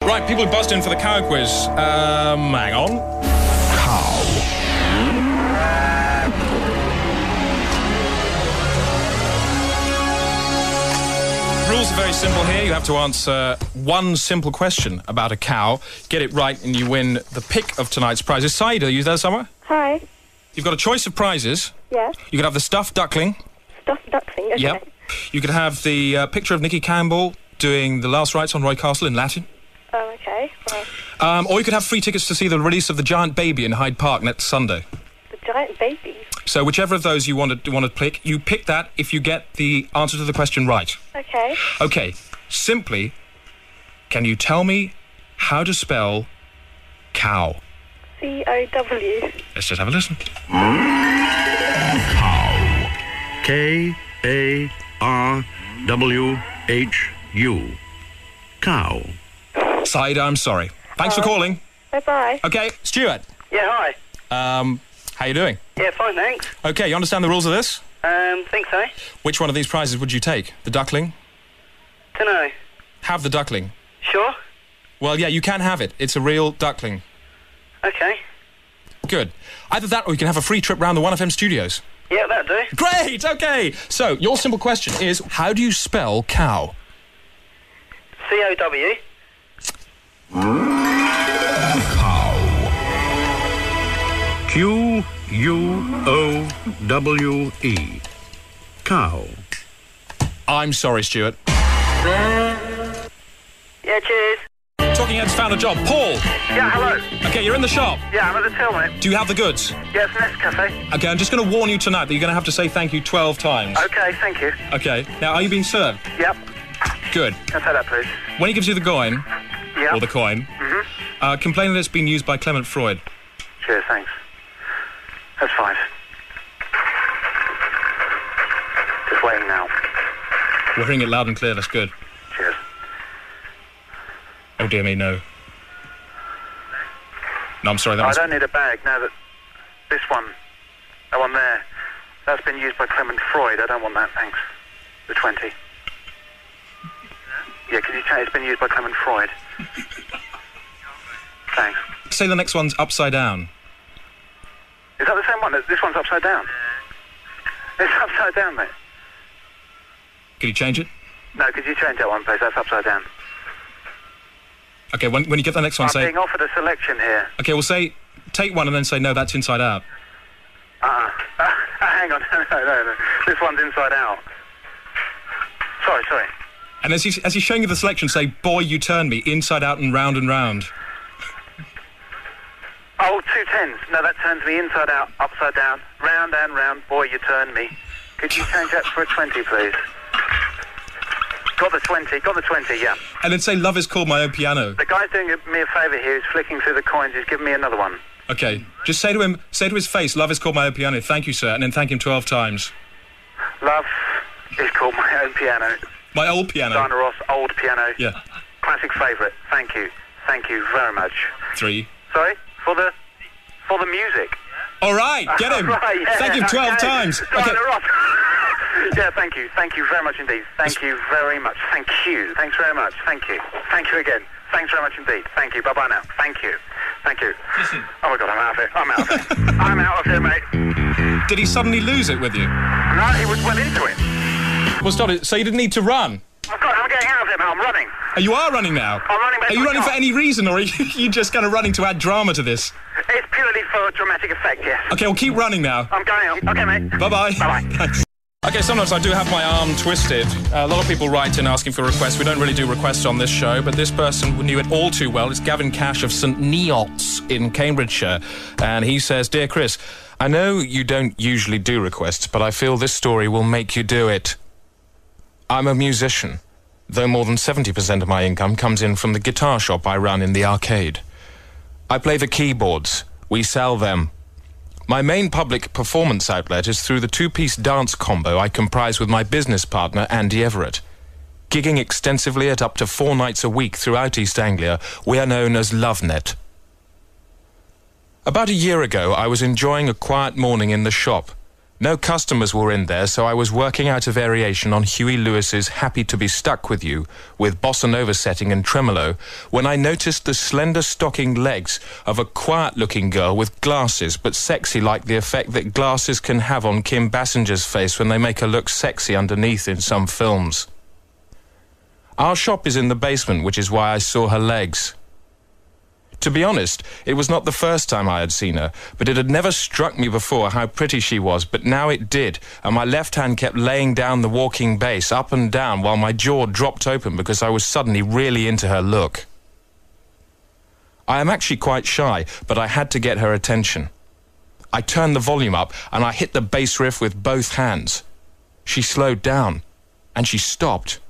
Right, people who buzzed in for the cow quiz. Hang on. Cow. Rules are very simple here. You have to answer one simple question about a cow. Get it right and you win the pick of tonight's prizes. Saeed, are you there somewhere? Hi. You've got a choice of prizes. Yes. You could have the stuffed duckling. Stuffed duckling, okay. Yep. You could have the picture of Nicky Campbell doing the last rites on Roy Castle in Latin. Oh, okay. Right. Or you could have free tickets to see the release of The Giant Baby in Hyde Park next Sunday. The Giant Baby? So whichever of those you want to pick, you pick that if you get the answer to the question right. Okay. Okay. Simply, can you tell me how to spell cow? C-O-W. Let's just have a listen. Cow. K-A-R-W-H-U. Cow. Saeed, I'm sorry. Thanks for calling. Bye-bye. Okay, Stuart. Yeah, hi. How you doing? Yeah, fine, thanks. Okay, you understand the rules of this? Think so. Which one of these prizes would you take? The duckling? Dunno. Have the duckling. Sure? Well, yeah, you can have it. It's a real duckling. Okay. Good. Either that or you can have a free trip round the 1FM studios. Yeah, that'll do. Great, okay. So, your simple question is, how do you spell cow? C-O-W. Cow. Q-U-O-W-E. Cow. I'm sorry, Stuart. Yeah, cheers. Talking Heads found a job. Paul! Yeah, hello. Okay, you're in the shop. Yeah, I'm at the till, mate. Do you have the goods? Yeah, it's Nescafe. Okay, I'm just going to warn you tonight that you're going to have to say thank you 12 times. Okay, thank you. Okay, now, are you being served? Yep. Good. Can I say that, please? When he gives you the coin, Yeah. or the coin, complain that it's been used by Clement Freud. Cheers, thanks. That's fine. Just waiting now. We're hearing it loud and clear, that's good. Cheers. Oh dear me, no. No, I'm sorry, that I was... don't need a bag now that this one, that one there, that's been used by Clement Freud. I don't want that, thanks. The 20. Yeah, can you change? It's been used by Clement Freud. Thanks. Say the next one's upside down. Is that the same one? This one's upside down. It's upside down, mate. Could you change it? No, could you change that one, please? That's upside down. Okay, when you get the next one, I'm say... being offered a selection here. Okay, well, say... Take one and then say, no, that's inside out. Hang on. No. This one's inside out. Sorry. And as he's showing you the selection, say, boy, you turn me, inside out and round and round. Oh, 2 tens. No, that turns me inside out, upside down, round and round. Boy, you turn me. Could you change that for a 20, please? Got the 20, yeah. And then say, love is called my own piano. The guy's doing me a favour here. He's flicking through the coins. He's giving me another one. Okay, just say to his face, love is called my own piano. Thank you, sir. And then thank him 12 times. Love is called my own piano. My old piano. Diana Ross, old piano. Yeah. Classic favourite. Thank you very much. 3. Sorry? For the music. All right, get him. Right, yeah, thank him 12 times. Diana Okay. Ross. Yeah, thank you very much indeed. Thank you very much. Thank you. Thanks very much. Thank you again. Thanks very much indeed. Thank you. Bye-bye now. Thank you. Listen. Oh my God, I'm out of here. I'm out of here, mate. Did he suddenly lose it with you? No, he was well into it. Well, stop it. So you didn't need to run? I'm getting out of here, man. I'm running. Oh, you are running now? I'm running back Are to you my running for car. any reason, or are you just kind of running to add drama to this? It's purely for dramatic effect, yes. Okay, well, keep running now. I'm going on. Okay, mate. Bye-bye. Bye-bye. Thanks. Okay, sometimes I do have my arm twisted. A lot of people write in asking for requests. We don't really do requests on this show, but this person knew it all too well. It's Gavin Cash of St Neots in Cambridgeshire. And he says, Dear Chris, I know you don't usually do requests, but I feel this story will make you do it. I'm a musician, though more than 70% of my income comes in from the guitar shop I run in the arcade. I play the keyboards. We sell them. My main public performance outlet is through the 2-piece dance combo I comprise with my business partner, Andy Everett. Gigging extensively at up to 4 nights a week throughout East Anglia, we are known as LoveNet. About a year ago, I was enjoying a quiet morning in the shop. No customers were in there, so I was working out a variation on Huey Lewis's Happy to Be Stuck With You, with bossa nova setting and tremolo, when I noticed the slender stocking legs of a quiet-looking girl with glasses, but sexy like the effect that glasses can have on Kim Basinger's face when they make her look sexy underneath in some films. Our shop is in the basement, which is why I saw her legs. To be honest, it was not the first time I had seen her, but it had never struck me before how pretty she was, but now it did, and my left hand kept laying down the walking bass up and down while my jaw dropped open because I was suddenly really into her look. I am actually quite shy, but I had to get her attention. I turned the volume up and I hit the bass riff with both hands. She slowed down, and she stopped.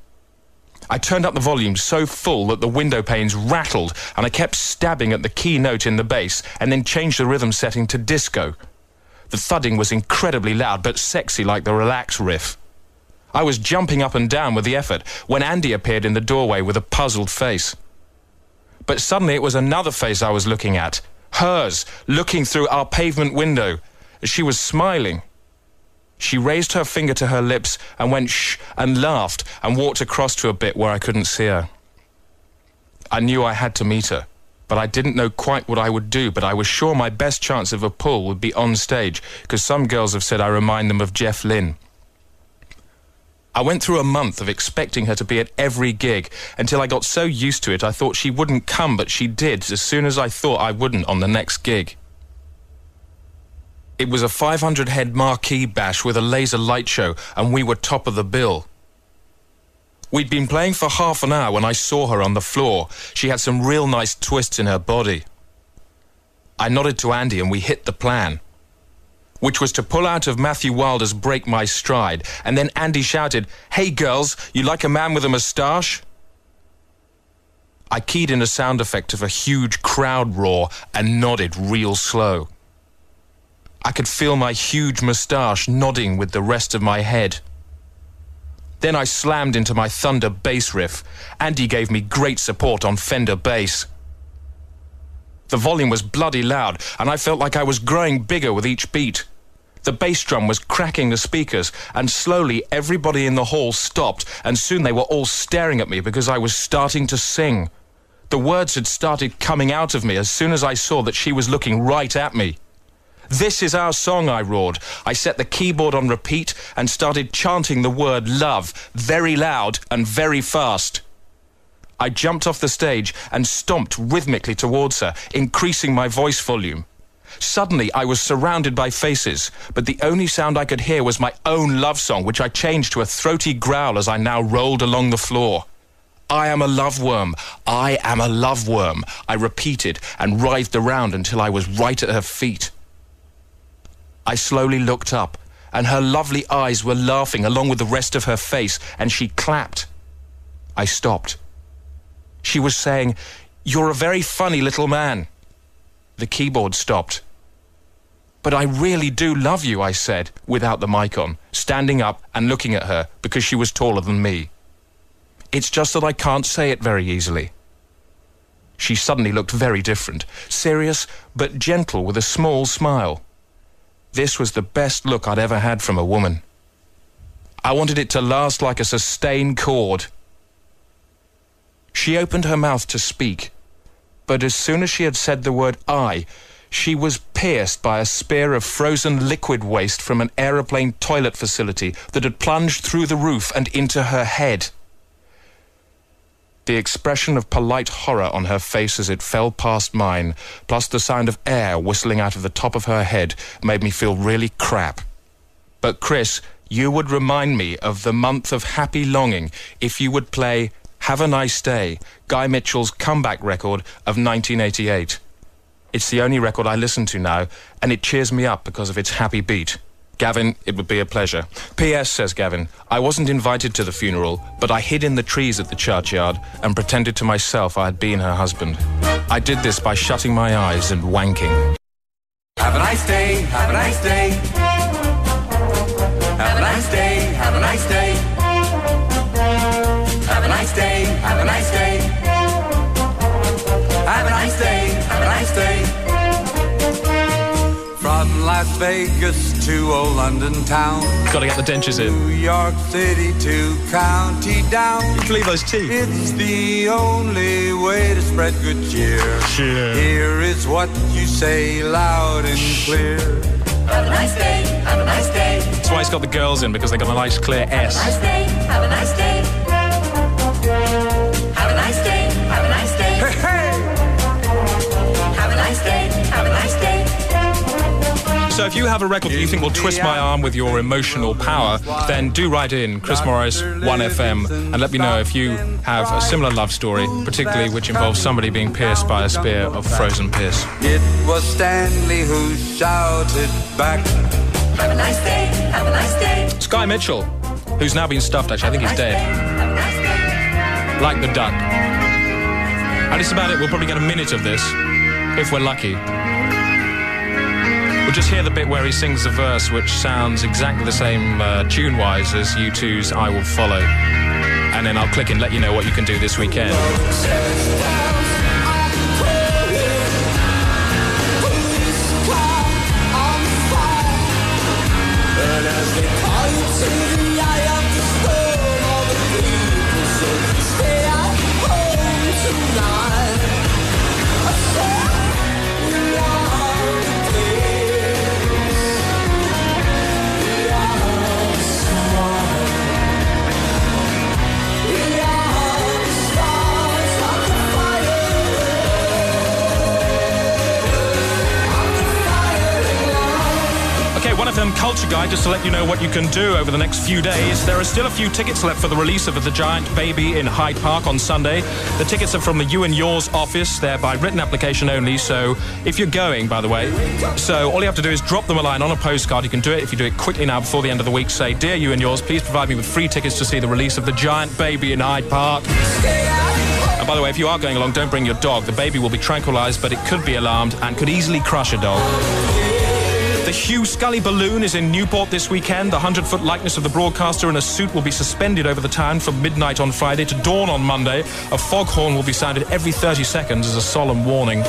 I turned up the volume so full that the window panes rattled, and I kept stabbing at the key note in the bass and then changed the rhythm setting to disco. The thudding was incredibly loud but sexy like the relax riff. I was jumping up and down with the effort when Andy appeared in the doorway with a puzzled face. But suddenly it was another face I was looking at, hers, looking through our pavement window. She was smiling. She raised her finger to her lips and went shh and laughed and walked across to a bit where I couldn't see her. I knew I had to meet her, but I didn't know quite what I would do, but I was sure my best chance of a pull would be on stage, because some girls have said I remind them of Jeff Lynne. I went through a month of expecting her to be at every gig until I got so used to it I thought she wouldn't come, but she did as soon as I thought I wouldn't on the next gig. It was a 500-head marquee bash with a laser light show, and we were top of the bill. We'd been playing for half an hour when I saw her on the floor. She had some real nice twists in her body. I nodded to Andy and we hit the plan, which was to pull out of Matthew Wilder's Break My Stride, and then Andy shouted, "Hey girls, you like a man with a moustache?" I keyed in a sound effect of a huge crowd roar and nodded real slow. I could feel my huge moustache nodding with the rest of my head. Then I slammed into my thunder bass riff. Andy gave me great support on Fender bass. The volume was bloody loud, and I felt like I was growing bigger with each beat. The bass drum was cracking the speakers, and slowly everybody in the hall stopped, and soon they were all staring at me because I was starting to sing. The words had started coming out of me as soon as I saw that she was looking right at me. "This is our song," I roared. I set the keyboard on repeat and started chanting the word love, very loud and very fast. I jumped off the stage and stomped rhythmically towards her, increasing my voice volume. Suddenly, I was surrounded by faces, but the only sound I could hear was my own love song, which I changed to a throaty growl as I now rolled along the floor. "I am a love worm, I am a love worm," I repeated and writhed around until I was right at her feet. I slowly looked up, and her lovely eyes were laughing along with the rest of her face, and she clapped. I stopped. She was saying, "You're a very funny little man." The keyboard stopped. "But I really do love you," I said, without the mic on, standing up and looking at her because she was taller than me. "It's just that I can't say it very easily." She suddenly looked very different, serious but gentle with a small smile. This was the best look I'd ever had from a woman. I wanted it to last like a sustained chord. She opened her mouth to speak, but as soon as she had said the word "I," she was pierced by a spear of frozen liquid waste from an aeroplane toilet facility that had plunged through the roof and into her head. The expression of polite horror on her face as it fell past mine, plus the sound of air whistling out of the top of her head, made me feel really crap. But Chris, you would remind me of the month of happy longing if you would play Have a Nice Day, Guy Mitchell's comeback record of 1988. It's the only record I listen to now, and it cheers me up because of its happy beat. Gavin, it would be a pleasure. P.S., says Gavin, I wasn't invited to the funeral, but I hid in the trees at the churchyard and pretended to myself I had been her husband. I did this by shutting my eyes and wanking. Have a nice day, have a nice day. Have a nice day, have a nice day. Have a nice day, have a nice day. Have a nice day, have a nice day. From last Las Vegas to old London town. Got to get the dentures in. New York City to County Down. You can leave those teeth. It's the only way to spread good cheer. Cheer. Here is what you say loud and clear. Have a nice day, have a nice day. That's why he's got the girls in, because they got a nice clear S. Have a nice day, have a nice day. Have a nice day, have a nice day. Hey, hey! Have a nice day, have a nice day. So if you have a record that you think will twist my arm with your emotional power, then do write in Chris Morris 1FM and let me know if you have a similar love story, particularly which involves somebody being pierced by a spear of frozen piss. It was Stanley who shouted back. Have a nice day, have a nice day. Sky Mitchell, who's now been stuffed, actually, I think he's dead. Have a nice day. Like the duck. And it's about it. We'll probably get a minute of this, if we're lucky. We'll just hear the bit where he sings the verse, which sounds exactly the same tune-wise as U2's I Will Follow. And then I'll click and let you know what you can do this weekend. Culture Guide, just to let you know what you can do over the next few days. There are still a few tickets left for the release of The Giant Baby in Hyde Park on Sunday. The tickets are from the You and Yours office. They're by written application only, so if you're going, by the way, so all you have to do is drop them a line on a postcard. You can do it if you do it quickly now before the end of the week. Say, "Dear You and Yours, please provide me with free tickets to see the release of The Giant Baby in Hyde Park." And by the way, if you are going along, don't bring your dog. The baby will be tranquilized, but it could be alarmed and could easily crush a dog. The Hugh Scully balloon is in Newport this weekend. The 100-foot likeness of the broadcaster in a suit will be suspended over the town from midnight on Friday to dawn on Monday. A foghorn will be sounded every 30 seconds as a solemn warning.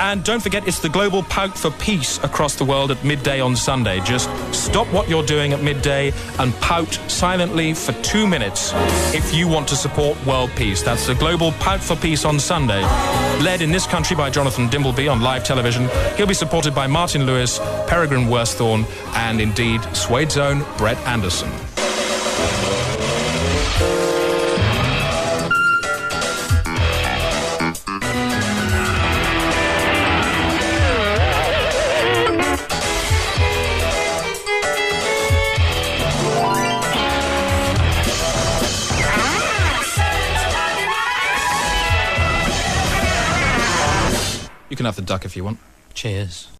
And don't forget, it's the global Pout for Peace across the world at midday on Sunday. Just stop what you're doing at midday and pout silently for 2 minutes if you want to support world peace. That's the global Pout for Peace on Sunday. Led in this country by Jonathan Dimbleby on live television. He'll be supported by Martin Lewis, Peregrine Worsthorne, and indeed Suede's own Brett Anderson. You can have the duck if you want. Cheers.